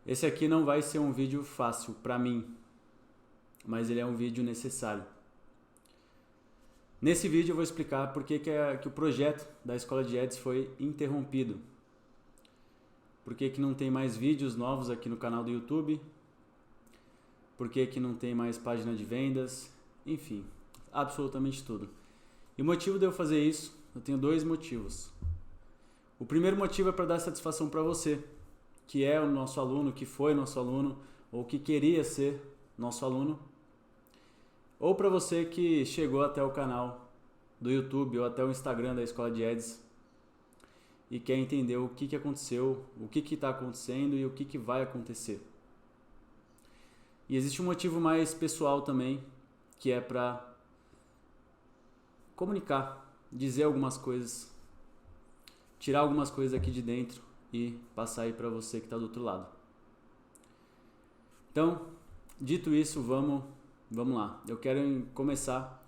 Esse aqui não vai ser um vídeo fácil para mim, mas ele é um vídeo necessário. Nesse vídeo eu vou explicar por que o projeto da Escola de Eds foi interrompido. Por que não tem mais vídeos novos aqui no canal do YouTube. Por que não tem mais página de vendas. Enfim, absolutamente tudo. E o motivo de eu fazer isso, eu tenho dois motivos. O primeiro motivo é para dar satisfação para você, que é o nosso aluno, que foi nosso aluno, ou que queria ser nosso aluno. Ou para você que chegou até o canal do YouTube ou até o Instagram da Escola de Eds e quer entender o que aconteceu, o que está acontecendo e o que vai acontecer. E existe um motivo mais pessoal também, que é para comunicar, dizer algumas coisas, tirar algumas coisas aqui de dentro e passar aí para você que está do outro lado. Então, dito isso, vamos lá. Eu quero começar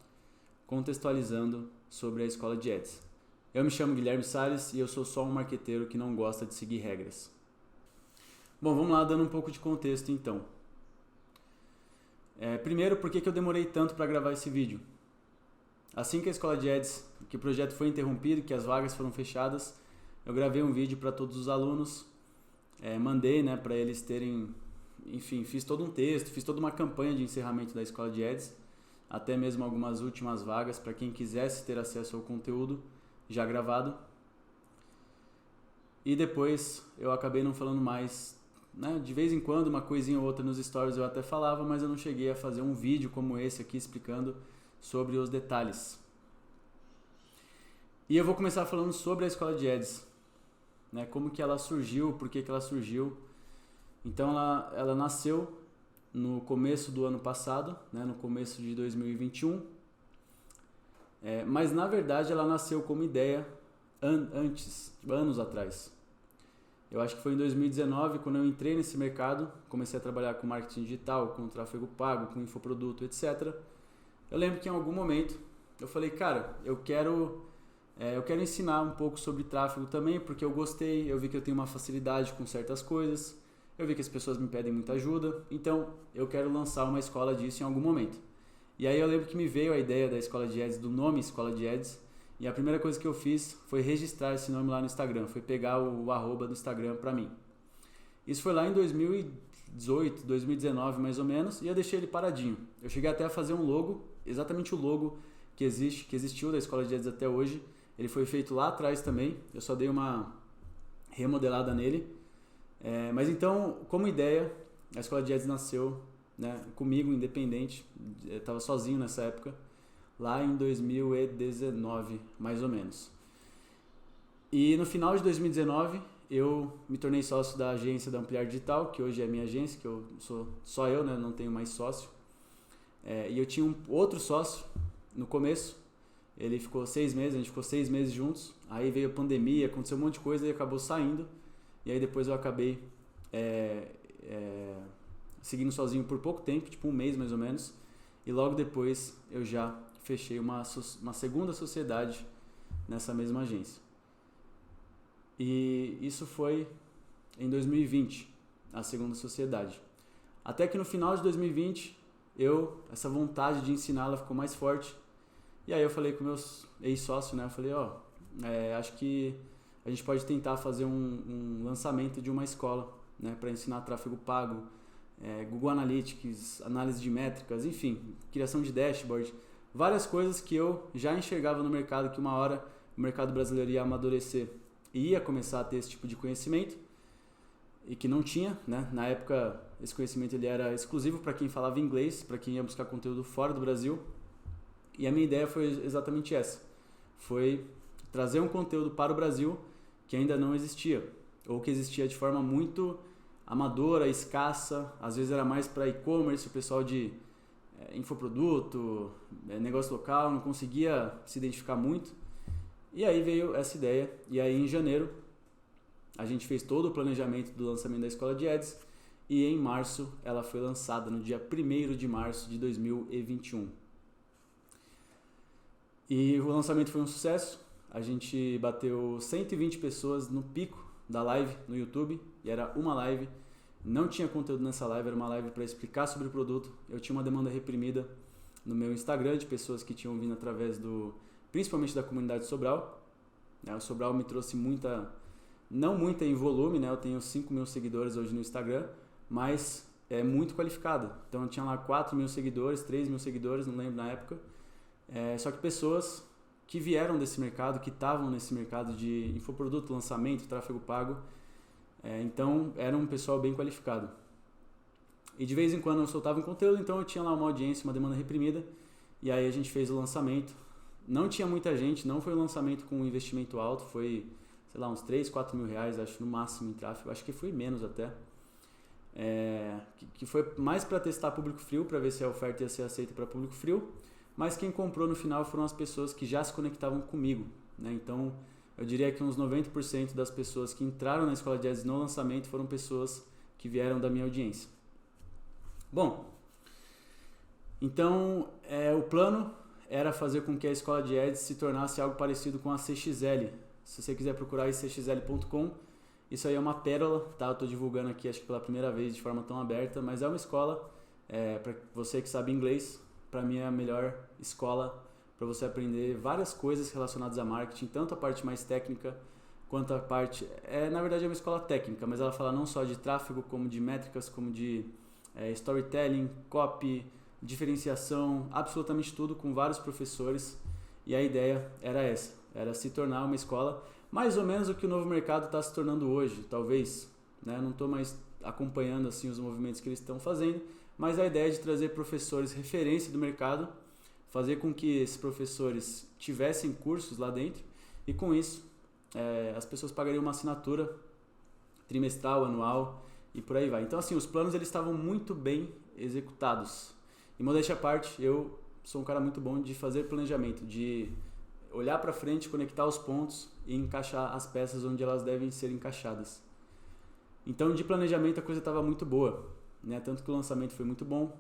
contextualizando sobre a Escola de Eds. Eu me chamo Guilherme Salles e eu sou só um marqueteiro que não gosta de seguir regras. Bom, vamos lá, dando um pouco de contexto então. Primeiro, por que eu demorei tanto para gravar esse vídeo? Assim que a Escola de Eds, que o projeto foi interrompido, que as vagas foram fechadas, eu gravei um vídeo para todos os alunos, mandei para eles terem, enfim, fiz todo um texto, fiz toda uma campanha de encerramento da Escola de Eds, até mesmo algumas últimas vagas para quem quisesse ter acesso ao conteúdo já gravado. E depois eu acabei não falando mais, de vez em quando uma coisinha ou outra nos stories eu até falava, mas eu não cheguei a fazer um vídeo como esse aqui explicando sobre os detalhes. E eu vou começar falando sobre a Escola de Eds, como que ela surgiu, por que ela surgiu. Então ela nasceu no começo do ano passado, no começo de 2021, mas na verdade ela nasceu como ideia antes, anos atrás. Eu acho que foi em 2019, quando eu entrei nesse mercado, comecei a trabalhar com marketing digital, com tráfego pago, com infoproduto, etc. Eu lembro que em algum momento eu falei, cara, eu quero ensinar um pouco sobre tráfego também, porque eu gostei, eu vi que eu tenho uma facilidade com certas coisas, eu vi que as pessoas me pedem muita ajuda, então eu quero lançar uma escola disso em algum momento. E aí eu lembro que me veio a ideia da Escola de Eds, do nome Escola de Eds, e a primeira coisa que eu fiz foi registrar esse nome lá no Instagram, foi pegar o arroba do Instagram pra mim. Isso foi lá em 2018, 2019 mais ou menos, e eu deixei ele paradinho. Eu cheguei até a fazer um logo, exatamente o logo que existiu da Escola de Eds até hoje. Ele foi feito lá atrás também, eu só dei uma remodelada nele. Mas então, como ideia, a Escola de Eds nasceu comigo, independente, eu estava sozinho nessa época, lá em 2019, mais ou menos. E no final de 2019, eu me tornei sócio da agência da Ampliar Digital, que hoje é a minha agência, que eu sou só eu, não tenho mais sócio. E eu tinha um outro sócio no começo, ele ficou 6 meses, a gente ficou 6 meses juntos, aí veio a pandemia, aconteceu um monte de coisa e acabou saindo, e aí depois eu acabei seguindo sozinho por pouco tempo, tipo um mês mais ou menos, e logo depois eu já fechei uma segunda sociedade nessa mesma agência. E isso foi em 2020, a segunda sociedade. Até que no final de 2020, essa vontade de ensinar ela ficou mais forte. E aí eu falei com meus ex-sócios, eu falei, acho que a gente pode tentar fazer um lançamento de uma escola, para ensinar tráfego pago, Google Analytics, análise de métricas, enfim, criação de dashboard, várias coisas que eu já enxergava no mercado, que uma hora o mercado brasileiro ia amadurecer e ia começar a ter esse tipo de conhecimento, e que não tinha, na época esse conhecimento ele era exclusivo para quem falava inglês, para quem ia buscar conteúdo fora do Brasil. E a minha ideia foi exatamente essa, foi trazer um conteúdo para o Brasil que ainda não existia, ou que existia de forma muito amadora, escassa, às vezes era mais para e-commerce, o pessoal de infoproduto, negócio local, não conseguia se identificar muito. E aí veio essa ideia, e aí em janeiro a gente fez todo o planejamento do lançamento da Escola de Eds, e em março ela foi lançada no dia 1º de março de 2021. E o lançamento foi um sucesso, a gente bateu 120 pessoas no pico da live no YouTube, e era uma live, Não tinha conteúdo nessa live, era uma live para explicar sobre o produto. Eu tinha uma demanda reprimida no meu Instagram de pessoas que tinham vindo através principalmente da comunidade Sobral. O Sobral me trouxe não muita em volume, né? Eu tenho 5.000 seguidores hoje no Instagram, mas é muito qualificado. Então eu tinha lá 4.000 seguidores, 3.000 seguidores, não lembro na época. Só que pessoas que vieram desse mercado, que estavam nesse mercado de infoproduto, lançamento, tráfego pago. Então era um pessoal bem qualificado. E de vez em quando eu soltava um conteúdo, então eu tinha lá uma audiência, uma demanda reprimida. E aí a gente fez o lançamento. Não tinha muita gente, não foi um lançamento com um investimento alto, foi, sei lá, uns 3, 4 mil reais, acho, no máximo em tráfego. Acho que foi menos até. Que foi mais para testar público frio, para ver se a oferta ia ser aceita para público frio. Mas quem comprou no final foram as pessoas que já se conectavam comigo, né? Então, eu diria que uns 90% das pessoas que entraram na Escola de Ads no lançamento foram pessoas que vieram da minha audiência. Bom, então o plano era fazer com que a Escola de Ads se tornasse algo parecido com a CXL. Se você quiser procurar aí cxl.com, isso aí é uma pérola, tá? Eu estou divulgando aqui acho que pela primeira vez de forma tão aberta, mas é uma escola, para você que sabe inglês, para mim é a melhor escola para você aprender várias coisas relacionadas a marketing, tanto a parte mais técnica quanto a parte... na verdade é uma escola técnica, mas ela fala não só de tráfego, como de métricas, como de storytelling, copy, diferenciação, absolutamente tudo, com vários professores. E a ideia era essa, era se tornar uma escola mais ou menos o que o novo mercado está se tornando hoje, talvez, né? Não estou mais acompanhando assim os movimentos que eles estão fazendo, mas a ideia é de trazer professores referência do mercado, fazer com que esses professores tivessem cursos lá dentro e com isso as pessoas pagariam uma assinatura trimestral, anual e por aí vai. Então assim, os planos eles estavam muito bem executados. E modéstia à parte, eu sou um cara muito bom de fazer planejamento, de olhar para frente, conectar os pontos e encaixar as peças onde elas devem ser encaixadas. Então de planejamento a coisa estava muito boa, né? Tanto que o lançamento foi muito bom.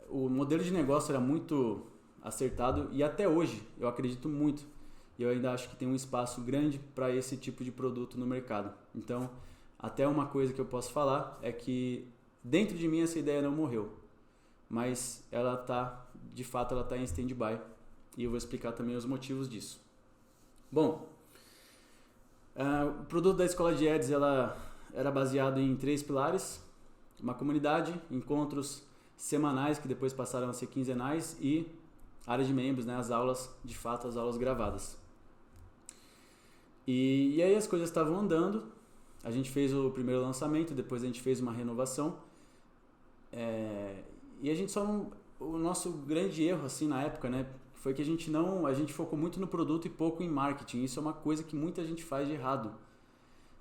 O modelo de negócio era muito acertado e até hoje eu acredito muito. E eu ainda acho que tem um espaço grande para esse tipo de produto no mercado. Então, até uma coisa que eu posso falar é que dentro de mim essa ideia não morreu, mas de fato ela está em stand-by e eu vou explicar também os motivos disso. Bom, o produto da Escola de Ads ela era baseado em 3 pilares: uma comunidade, encontros semanais que depois passaram a ser quinzenais e área de membros, né, as aulas, de fato as aulas gravadas. E aí as coisas estavam andando, a gente fez o primeiro lançamento, depois a gente fez uma renovação, e a gente o nosso grande erro assim na época, né, foi que a gente focou muito no produto e pouco em marketing. Isso é uma coisa que muita gente faz de errado,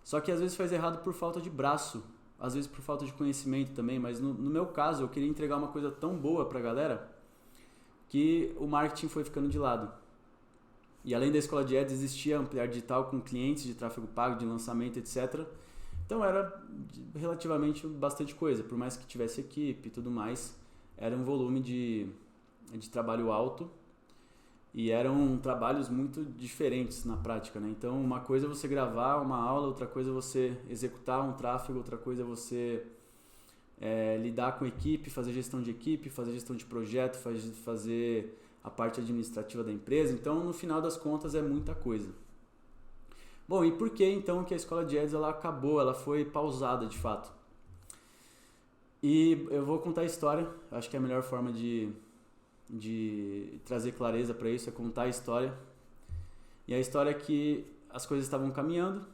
só que às vezes faz errado por falta de braço, às vezes por falta de conhecimento também, mas no meu caso eu queria entregar uma coisa tão boa pra galera que o marketing foi ficando de lado. E além da Escola de Ads existia Ampliar Digital com clientes de tráfego pago, de lançamento, etc. Então era relativamente bastante coisa, por mais que tivesse equipe e tudo mais, era um volume de trabalho alto e eram trabalhos muito diferentes na prática, né? Então uma coisa é você gravar uma aula, outra coisa é você executar um tráfego, outra coisa é você lidar com equipe, fazer gestão de equipe, fazer gestão de projeto, fazer a parte administrativa da empresa. Então no final das contas é muita coisa. Bom, e por que então que a Escola de Ads ela acabou, ela foi pausada de fato? E eu vou contar a história, acho que é a melhor forma de trazer clareza para isso, é contar a história. E a história é que as coisas estavam caminhando,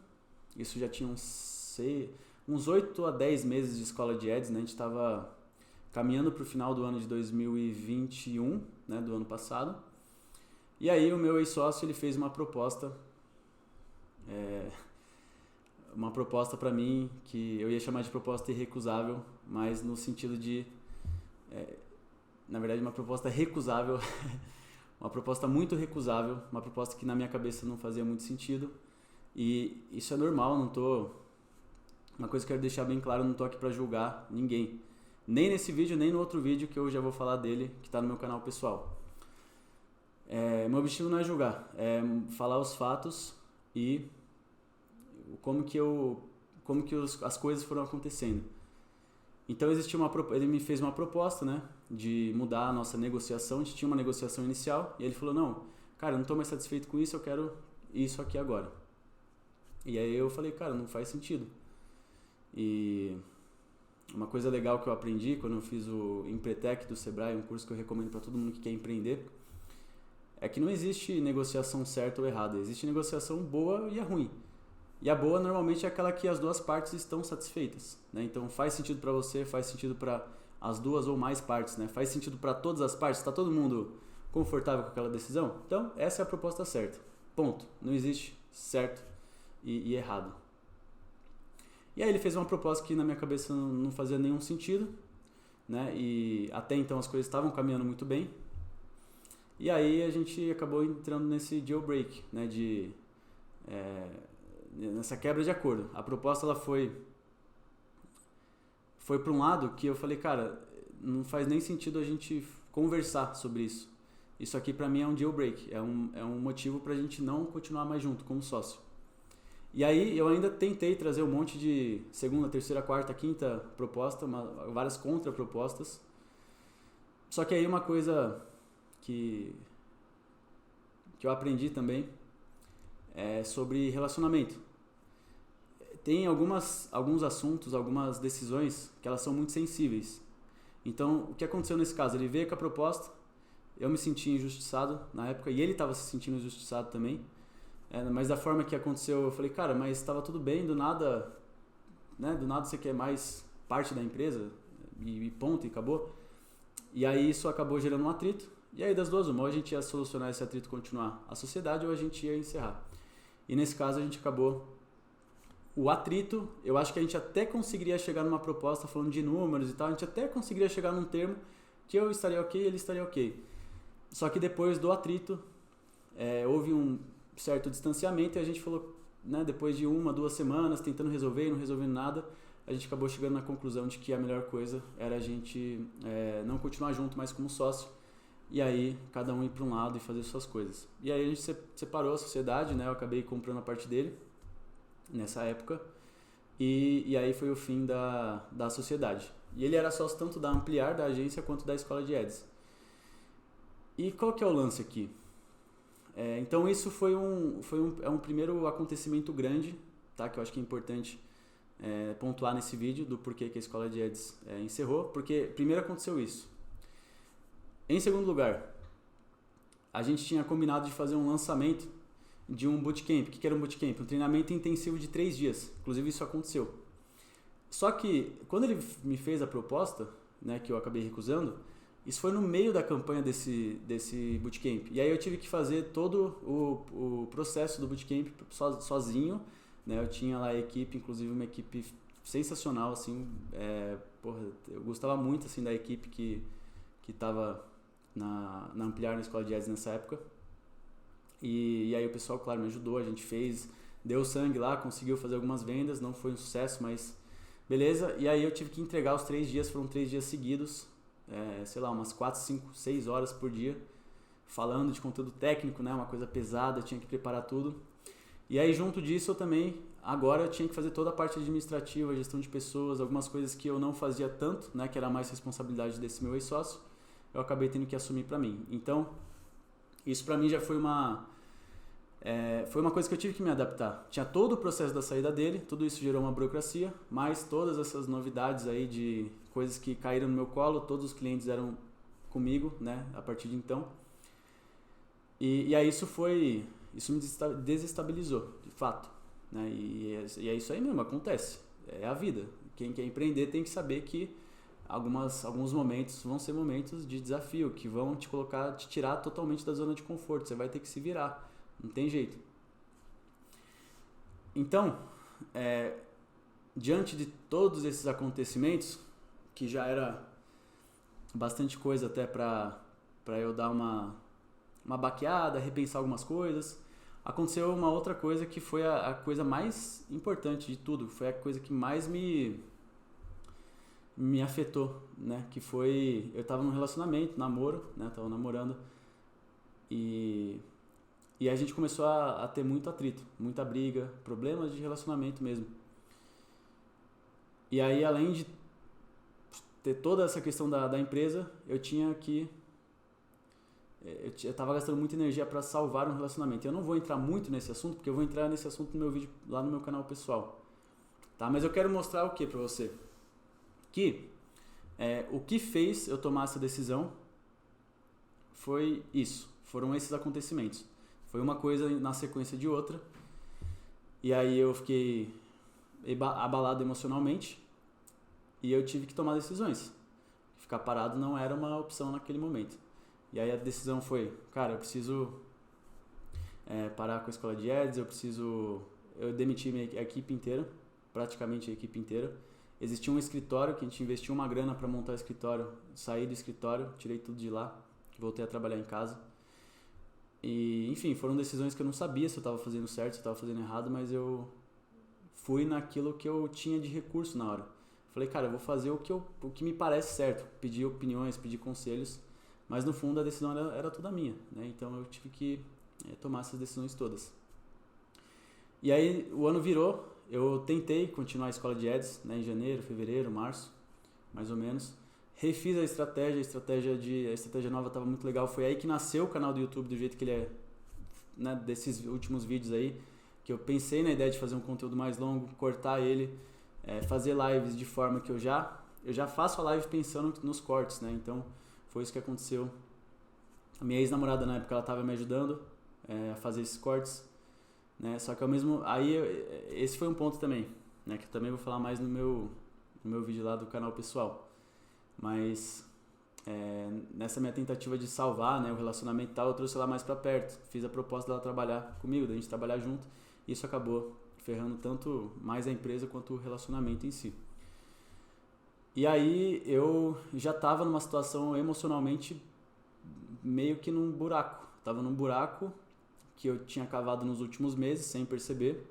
isso já tinha uns 8 a 10 meses de Escola de Ads, né? A gente estava caminhando para o final do ano de 2021, né? Do ano passado. E aí o meu ex-sócio ele fez uma proposta para mim que eu ia chamar de proposta irrecusável, mas no sentido de na verdade uma proposta recusável, uma proposta muito recusável, uma proposta que na minha cabeça não fazia muito sentido. E isso é normal, uma coisa que eu quero deixar bem claro, eu não tô aqui para julgar ninguém, nem nesse vídeo, nem no outro vídeo que eu já vou falar dele, que está no meu canal pessoal. Meu objetivo não é julgar, é falar os fatos e como que eu as coisas foram acontecendo. Então ele me fez uma proposta, né, de mudar a nossa negociação. A gente tinha uma negociação inicial e ele falou: não, cara, eu não estou mais satisfeito com isso, eu quero isso aqui agora. E aí eu falei: cara, não faz sentido. E uma coisa legal que eu aprendi quando eu fiz o Empretec do Sebrae, um curso que eu recomendo para todo mundo que quer empreender, é que não existe negociação certa ou errada, existe negociação boa e a ruim. E a boa normalmente é aquela que as duas partes estão satisfeitas, né? Então faz sentido para você, faz sentido para as duas ou mais partes, né? Faz sentido para todas as partes, está todo mundo confortável com aquela decisão? Então essa é a proposta certa, ponto. Não existe certo e errado. E aí ele fez uma proposta que na minha cabeça não fazia nenhum sentido, né? E até então as coisas estavam caminhando muito bem. E aí a gente acabou entrando nesse deal break, né? Nessa quebra de acordo. A proposta ela foi para um lado que eu falei: cara, não faz nem sentido a gente conversar sobre isso. Isso aqui pra mim é um deal break, é um motivo pra gente não continuar mais junto como sócio. E aí eu ainda tentei trazer um monte de segunda, terceira, quarta, quinta proposta, várias contrapropostas. Só que aí uma coisa que eu aprendi também é sobre relacionamento. Tem alguns assuntos, algumas decisões que elas são muito sensíveis. Então, o que aconteceu nesse caso? Ele veio com a proposta, eu me senti injustiçado na época e ele estava se sentindo injustiçado também. Mas da forma que aconteceu, eu falei: cara, mas estava tudo bem, do nada, né? Do nada você quer mais parte da empresa e ponto, e acabou. E aí isso acabou gerando um atrito. E aí das duas, uma, ou a gente ia solucionar esse atrito e continuar a sociedade, ou a gente ia encerrar. E nesse caso a gente acabou. O atrito, eu acho que a gente até conseguiria chegar numa proposta falando de números e tal, a gente até conseguiria chegar num termo que eu estaria ok e ele estaria ok. Só que depois do atrito, houve um certo distanciamento e a gente falou, né, depois de 1, 2 semanas tentando resolver e não resolvendo nada, a gente acabou chegando na conclusão de que a melhor coisa era a gente não continuar junto mais como sócio, e aí cada um ir para um lado e fazer suas coisas. E aí a gente separou a sociedade, né, eu acabei comprando a parte dele nessa época, e aí foi o fim da sociedade. E ele era sócio tanto da Ampliar, da agência, quanto da Escola de Eds. E qual que é o lance aqui? Então isso foi um primeiro acontecimento grande, tá? Que eu acho que é importante pontuar nesse vídeo do porquê que a Escola de Eds encerrou, porque primeiro aconteceu isso. Em segundo lugar, a gente tinha combinado de fazer um lançamento de um bootcamp. O que era um bootcamp? Um treinamento intensivo de 3 dias. Inclusive isso aconteceu. Só que quando ele me fez a proposta, né, que eu acabei recusando, isso foi no meio da campanha desse bootcamp. E aí eu tive que fazer todo o processo do bootcamp sozinho, né? Eu tinha lá a equipe, inclusive uma equipe sensacional, assim, eu gostava muito assim da equipe que estava na Ampliar, na Escola de Eds nessa época. E aí o pessoal, claro, me ajudou, a gente deu sangue lá, conseguiu fazer algumas vendas, não foi um sucesso, mas beleza. E aí eu tive que entregar os 3 dias, foram 3 dias seguidos, sei lá, umas 4, 5, 6 horas por dia, falando de conteúdo técnico, né, uma coisa pesada, eu tinha que preparar tudo. E aí junto disso eu também, agora eu tinha que fazer toda a parte administrativa, gestão de pessoas, algumas coisas que eu não fazia tanto, né, que era mais responsabilidade desse meu ex-sócio, eu acabei tendo que assumir para mim. Então, isso para mim já foi uma coisa que eu tive que me adaptar. Tinha todo o processo da saída dele, tudo isso gerou uma burocracia, mas todas essas novidades aí de coisas que caíram no meu colo, todos os clientes eram comigo, né, a partir de então. E aí isso me desestabilizou, de fato, né, e é isso aí mesmo, acontece, é a vida. Quem quer empreender tem que saber que alguns momentos vão ser momentos de desafio, que vão te tirar totalmente da zona de conforto, você vai ter que se virar, não tem jeito. Então, diante de todos esses acontecimentos, que já era bastante coisa até para eu dar uma baqueada, repensar algumas coisas, aconteceu uma outra coisa que foi a coisa mais importante de tudo, foi a coisa que mais me afetou, né? Que foi, eu tava num relacionamento, namoro, né? Tava namorando e a gente começou a ter muito atrito, muita briga, problemas de relacionamento mesmo. E aí, além de ter toda essa questão da empresa, eu tinha que... Eu estava gastando muita energia para salvar um relacionamento. Eu não vou entrar muito nesse assunto, porque eu vou entrar nesse assunto no meu vídeo lá no meu canal pessoal. Tá? Mas eu quero mostrar o que para você? Que o que fez eu tomar essa decisão foi isso. Foram esses acontecimentos. Foi uma coisa na sequência de outra. E aí eu fiquei abalado emocionalmente e eu tive que tomar decisões. Ficar parado não era uma opção naquele momento. E aí a decisão foi, cara, eu preciso parar com a escola de Ads, eu demiti minha equipe inteira, praticamente a equipe inteira. Existia um escritório que a gente investiu uma grana para montar o escritório, saí do escritório, tirei tudo de lá, voltei a trabalhar em casa. E, enfim, foram decisões que eu não sabia se eu estava fazendo certo, se eu estava fazendo errado, mas eu fui naquilo que eu tinha de recurso na hora. Falei, cara, eu vou fazer o que me parece certo, pedir opiniões, pedir conselhos, mas no fundo a decisão era toda minha, né? Então eu tive que tomar essas decisões todas. E aí o ano virou, eu tentei continuar a escola de Ads, né, em janeiro, fevereiro, março, mais ou menos. Refiz a estratégia nova estava muito legal. Foi aí que nasceu o canal do YouTube do jeito que ele é, né, desses últimos vídeos aí, que eu pensei na ideia de fazer um conteúdo mais longo, cortar ele, fazer lives de forma que eu já faço a live pensando nos cortes, né? Então foi isso que aconteceu. A minha ex-namorada na época ela estava me ajudando a fazer esses cortes, né? Só que ao mesmo aí esse foi um ponto também, né, que eu também vou falar mais no meu vídeo lá do canal pessoal. Mas nessa minha tentativa de salvar, né, o relacionamento e tal, eu trouxe ela mais pra perto. Fiz a proposta dela trabalhar comigo, da gente trabalhar junto. E isso acabou ferrando tanto mais a empresa quanto o relacionamento em si. E aí eu já estava numa situação emocionalmente meio que num buraco. Tava num buraco que eu tinha cavado nos últimos meses sem perceber.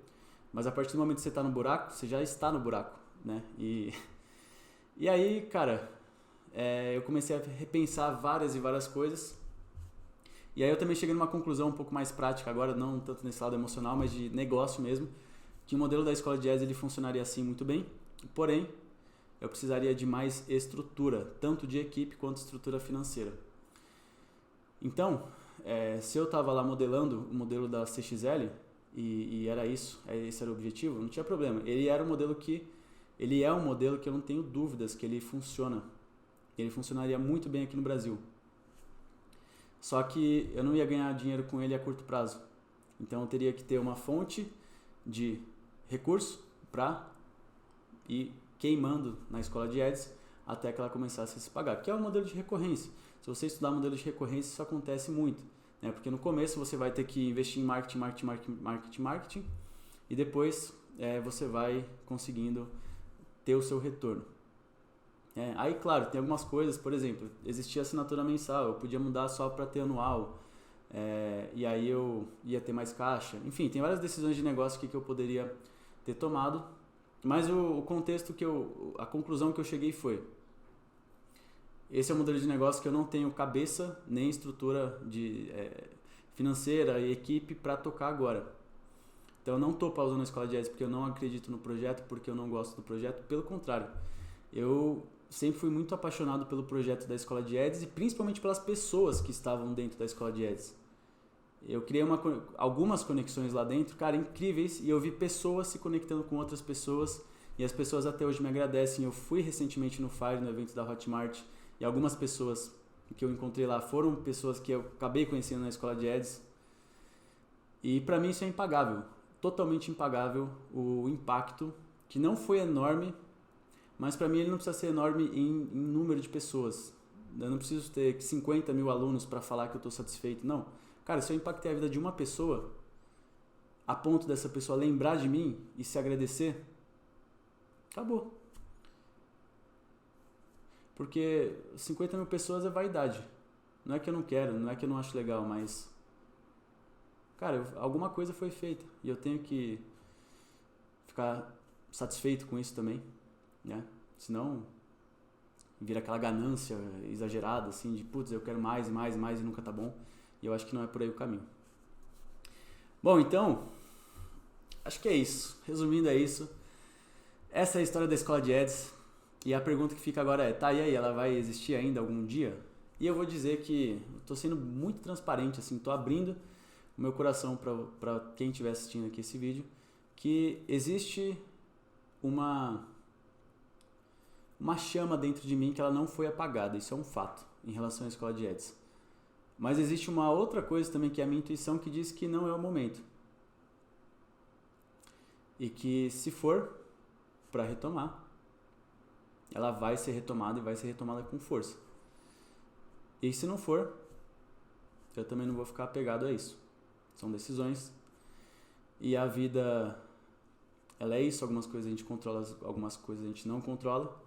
Mas a partir do momento que você está no buraco, você já está no buraco, né? E aí, cara... eu comecei a repensar várias e várias coisas. E aí eu também cheguei numa conclusão um pouco mais prática agora, não tanto nesse lado emocional, mas de negócio mesmo, que o modelo da escola de Ads ele funcionaria assim muito bem, porém eu precisaria de mais estrutura, tanto de equipe quanto estrutura financeira. Então, se eu estava lá modelando o modelo da CXL, e era isso, esse era o objetivo, não tinha problema. Ele é um modelo que eu não tenho dúvidas que ele funciona. Ele funcionaria muito bem aqui no Brasil. Só que eu não ia ganhar dinheiro com ele a curto prazo. Então eu teria que ter uma fonte de recurso para ir queimando na escola de Ads até que ela começasse a se pagar. Que é o modelo de recorrência. Se você estudar modelo de recorrência, isso acontece muito, né? Porque no começo você vai ter que investir em marketing e depois você vai conseguindo ter o seu retorno. Aí, claro, tem algumas coisas, por exemplo, existia assinatura mensal, eu podia mudar só para ter anual, e aí eu ia ter mais caixa. Enfim, tem várias decisões de negócio que eu poderia ter tomado, mas o contexto a conclusão que eu cheguei foi: esse é um modelo de negócio que eu não tenho cabeça nem estrutura financeira e equipe para tocar agora. Então eu não estou pausando a escola de Ads porque eu não acredito no projeto, porque eu não gosto do projeto, pelo contrário, eu sempre fui muito apaixonado pelo projeto da escola de Ads e principalmente pelas pessoas que estavam dentro da escola de Ads. Eu criei algumas conexões lá dentro, cara, incríveis, e eu vi pessoas se conectando com outras pessoas e as pessoas até hoje me agradecem. Eu fui recentemente no Fire, no evento da Hotmart, e algumas pessoas que eu encontrei lá foram pessoas que eu acabei conhecendo na escola de Ads. E pra mim isso é impagável, totalmente impagável o impacto, que não foi enorme, mas para mim ele não precisa ser enorme em número de pessoas. Eu não preciso ter 50 mil alunos para falar que eu estou satisfeito, não. Cara, se eu impactei a vida de uma pessoa, a ponto dessa pessoa lembrar de mim e se agradecer, acabou. Porque 50 mil pessoas é vaidade. Não é que eu não quero, não é que eu não acho legal, mas... Cara, alguma coisa foi feita e eu tenho que ficar satisfeito com isso também. Né? Senão vira aquela ganância exagerada assim de putz, eu quero mais e mais e mais e nunca tá bom, e eu acho que não é por aí o caminho. Bom, então acho que é isso, resumindo é isso. essa é a história da escola de Eds. E a pergunta que fica agora é, tá, e aí, ela vai existir ainda algum dia? E eu vou dizer que eu tô sendo muito transparente, assim, tô abrindo o meu coração para quem estiver assistindo aqui esse vídeo, que existe uma chama dentro de mim que ela não foi apagada, isso é um fato em relação à escola de Eds. Mas existe uma outra coisa também que é a minha intuição que diz que não é o momento. E que se for para retomar, ela vai ser retomada e vai ser retomada com força. E se não for, eu também não vou ficar apegado a isso. São decisões. E a vida, ela é isso. Algumas coisas a gente controla, algumas coisas a gente não controla.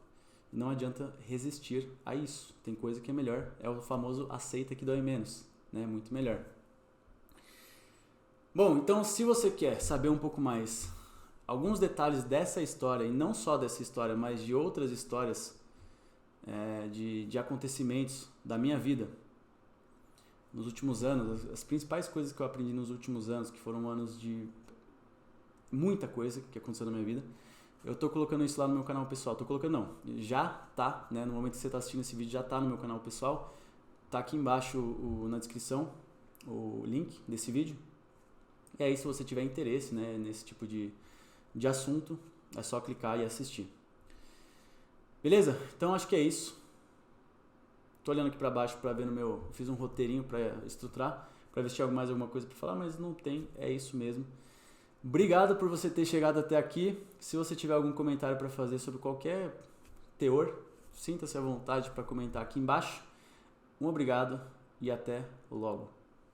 E não adianta resistir a isso. Tem coisa que é melhor. É o famoso aceita que dói menos, né? Muito melhor. Bom, então se você quer saber um pouco mais alguns detalhes dessa história, e não só dessa história, mas de outras histórias de acontecimentos da minha vida nos últimos anos, as principais coisas que eu aprendi nos últimos anos, que foram anos de muita coisa que aconteceu na minha vida, eu tô colocando isso lá no meu canal pessoal. Tô colocando não, já tá, né? No momento que você tá assistindo esse vídeo já tá no meu canal pessoal. Tá aqui embaixo na descrição o link desse vídeo. E aí se você tiver interesse, né, nesse tipo de assunto, é só clicar e assistir. Beleza? Então acho que é isso. Tô olhando aqui pra baixo pra ver no meu... Fiz um roteirinho pra estruturar, pra ver se tinha mais alguma coisa pra falar, mas não tem, é isso mesmo. Obrigado por você ter chegado até aqui. Se você tiver algum comentário pra fazer sobre qualquer teor, sinta-se à vontade pra comentar aqui embaixo. Um obrigado e até logo.